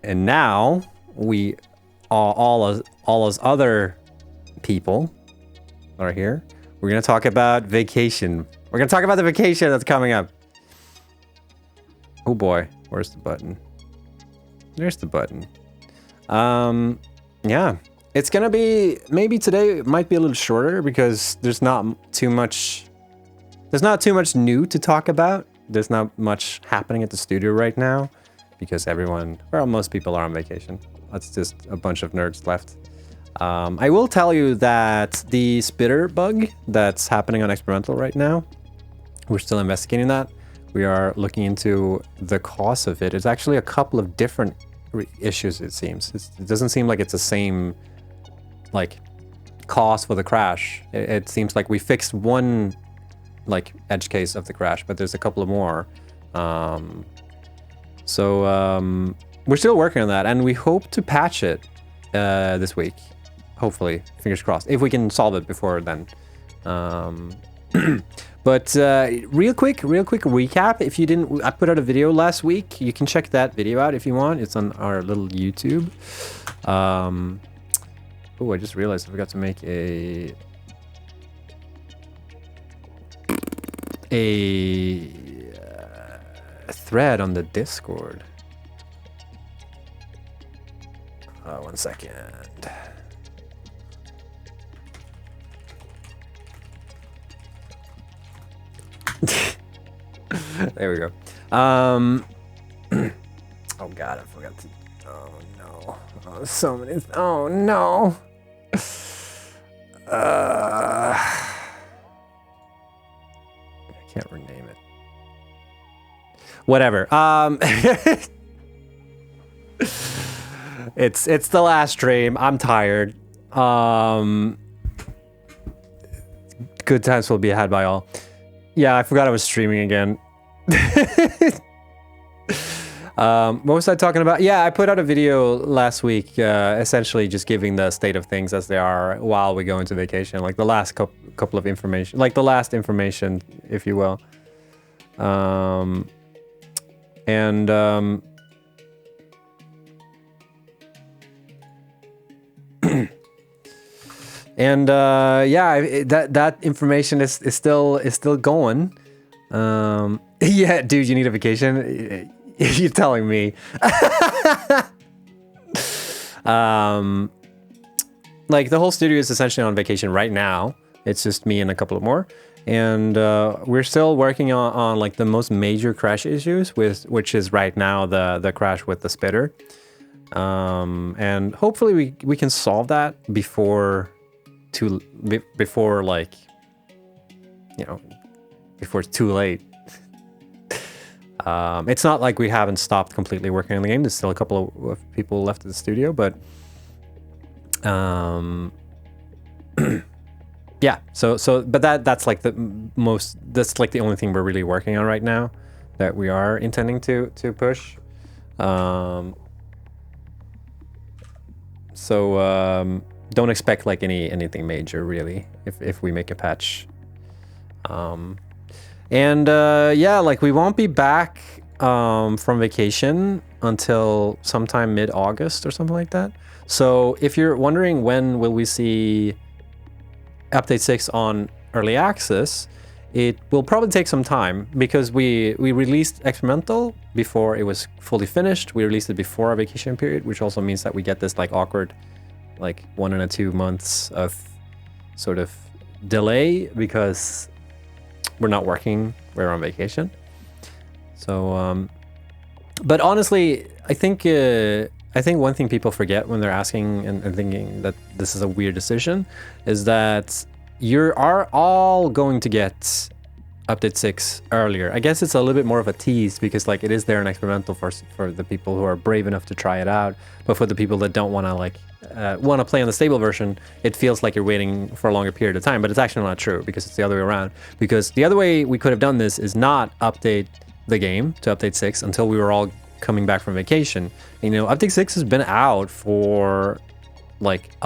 And now we all us other people are here. We're gonna talk about vacation. We're gonna talk about the vacation that's coming up. Oh boy, where's the button? There's the button. Yeah, it's gonna be, maybe today might be a little shorter because there's not too much new to talk about. There's not much happening at the studio right now because most people are on vacation. That's just a bunch of nerds left. I will tell you that the spitter bug that's happening on experimental right now, we're still investigating that. We are looking into the cause of it. It's actually a couple of different issues, it seems. It doesn't seem like it's the same, like, cause for the crash. It seems like we fixed one, like, edge case of the crash, but there's a couple of more. We're still working on that, and we hope to patch it this week. Hopefully, fingers crossed, if we can solve it before then. But real quick recap. If you didn't, I put out a video last week. You can check that video out if you want. It's on our little YouTube. Oh, I just realized I forgot to make a thread on the Discord. 1 second. There we go. Oh god, I forgot to. Oh no. Oh, so many. Oh no. I can't rename it. Whatever. It's the last stream. I'm tired. Good times will be had by all. Yeah, I forgot I was streaming again. What was I talking about? Yeah, I put out a video last week, essentially just giving the state of things as they are while we go into vacation, like the last couple of information, like the last information, if you will. Yeah, that information is still going. Yeah, dude, you need a vacation. You're telling me. Like the whole studio is essentially on vacation right now. It's just me and a couple of more, and we're still working on like the most major crash issues, which is right now the crash with the spitter. And hopefully we can solve that before like, you know, before it's too late. It's not like we haven't stopped completely working on the game. There's still a couple of people left at the studio, but yeah. But that's like that's like the only thing we're really working on right now that we are intending to push. Don't expect like anything major really if we make a patch. Yeah, like we won't be back from vacation until sometime mid-August or something like that. So if you're wondering when will we see update 6 on early access, it will probably take some time because we released experimental before it was fully finished. We released it before our vacation period, which also means that we get this like awkward like 1 and 2 months of sort of delay because we're not working, we're on vacation. So but honestly, I think one thing people forget when they're asking and thinking that this is a weird decision is that you are all going to get update 6 earlier. I guess it's a little bit more of a tease because like it is there in experimental for the people who are brave enough to try it out, but for the people that don't want to like want to play on the stable version, it feels like you're waiting for a longer period of time, but it's actually not true because it's the other way around. Because the other way we could have done this is not update the game to update 6 until we were all coming back from vacation. And, you know, update 6 has been out for like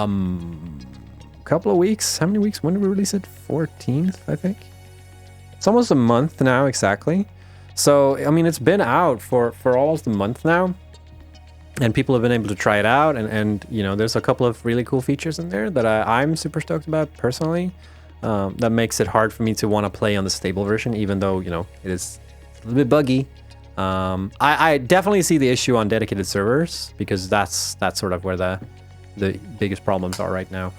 couple of weeks. How many weeks? When did we release it? 14th, I think. It's almost a month now, exactly. So, I mean, it's been out for almost a month now. and people have been able to try it out, and you know, there's a couple of really cool features in there that I'm super stoked about personally. That makes it hard for me to want to play on the stable version, even though, you know, it is a little bit buggy. I definitely see the issue on dedicated servers, because that's sort of where the biggest problems are right now.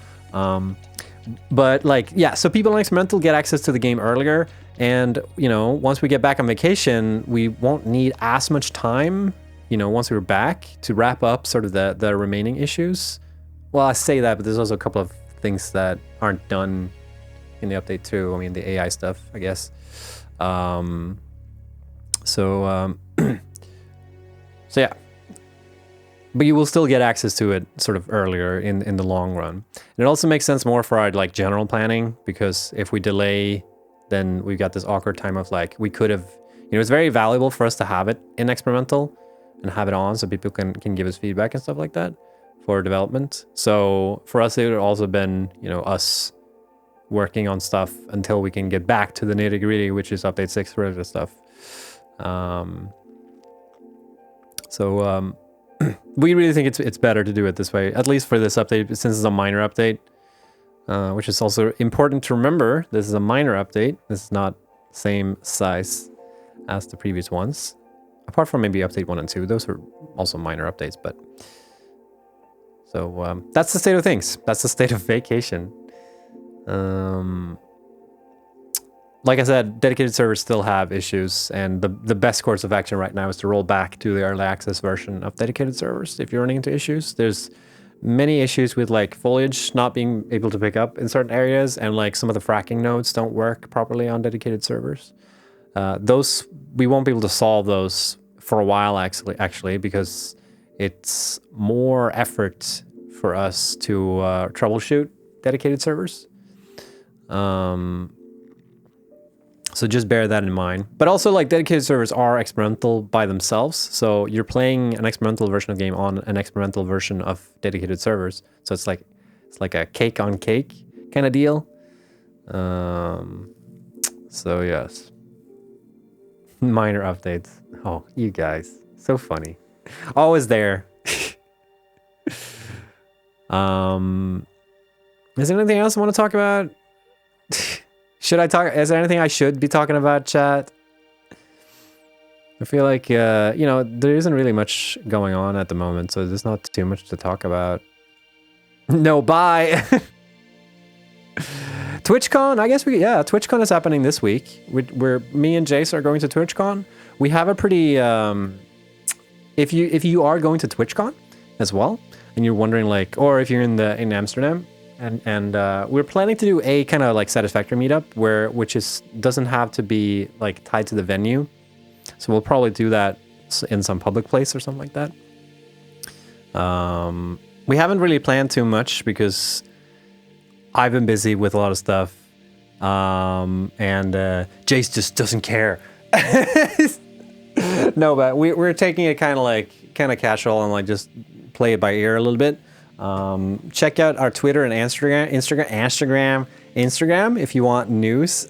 But like, yeah, so people on experimental get access to the game earlier, and you know, once we get back on vacation, we won't need as much time, you know, once we're back, to wrap up sort of the remaining issues. Well, I say that, but there's also a couple of things that aren't done in the update too. I mean, the AI stuff, I guess. So yeah, but you will still get access to it sort of earlier in the long run. And it also makes sense more for our like general planning, because if we delay, then we've got this awkward time of like, we could have, you know, it's very valuable for us to have it in experimental and have it on so people can give us feedback and stuff like that for development. So for us, it would also been, you know, us working on stuff until we can get back to the nitty-gritty, which is update 6 for other stuff. We really think it's better to do it this way, at least for this update, since it's a minor update, which is also important to remember. This is a minor update. This is not same size as the previous ones, apart from maybe update 1 and 2. Those are also minor updates, but so that's the state of things. That's the state of vacation. Like I said, dedicated servers still have issues, and the best course of action right now is to roll back to the early access version of dedicated servers if you're running into issues. There's many issues with like foliage not being able to pick up in certain areas, and like some of the fracking nodes don't work properly on dedicated servers. Those, we won't be able to solve those for a while actually, because it's more effort for us to troubleshoot dedicated servers. So just bear that in mind. But also, like, dedicated servers are experimental by themselves. So you're playing an experimental version of the game on an experimental version of dedicated servers. So it's like a cake on cake kind of deal. So yes. Minor updates. Oh, you guys. So funny. Always there. Is there anything else I want to talk about? Is there anything I should be talking about, chat? I feel like, you know, there isn't really much going on at the moment, so there's not too much to talk about. No, bye! TwitchCon, I guess TwitchCon is happening this week. Me and Jace are going to TwitchCon. We have a pretty, if you are going to TwitchCon as well, and you're wondering like, or if you're in Amsterdam, and we're planning to do a kind of like Satisfactory meetup which doesn't have to be like tied to the venue. So we'll probably do that in some public place or something like that. We haven't really planned too much because I've been busy with a lot of stuff. And Jace just doesn't care. No, but we're taking it kind of casual and like just play it by ear a little bit. Check out our Twitter and Instagram if you want news.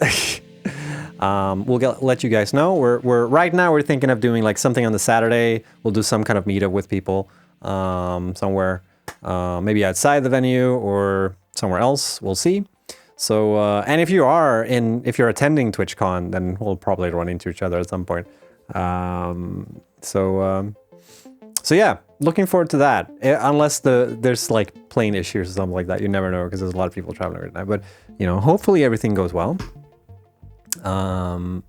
We'll let you guys know. Right now we're thinking of doing like something on the Saturday. We'll do some kind of meetup with people somewhere, maybe outside the venue or somewhere else. We'll see. So and if you're attending TwitchCon, then we'll probably run into each other at some point. So yeah, looking forward to that. Unless there's like plane issues or something like that, you never know because there's a lot of people traveling right now. But you know, hopefully everything goes well. And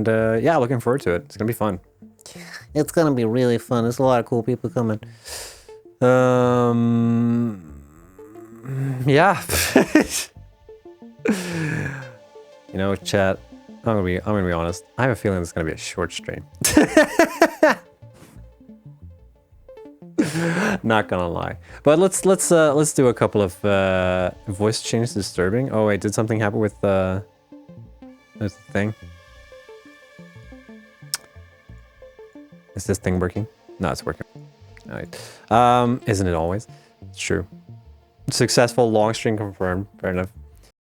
yeah, looking forward to it. It's gonna be fun. It's gonna be really fun. There's a lot of cool people coming. Yeah. You know, chat. I'm gonna be honest. I have a feeling it's gonna be a short stream. Not gonna lie, but let's do a couple of voice changes. Disturbing. Oh wait, did something happen with the thing? Is this thing working? No, it's working. All right. Isn't it always? It's true. Successful long string confirmed. Fair enough.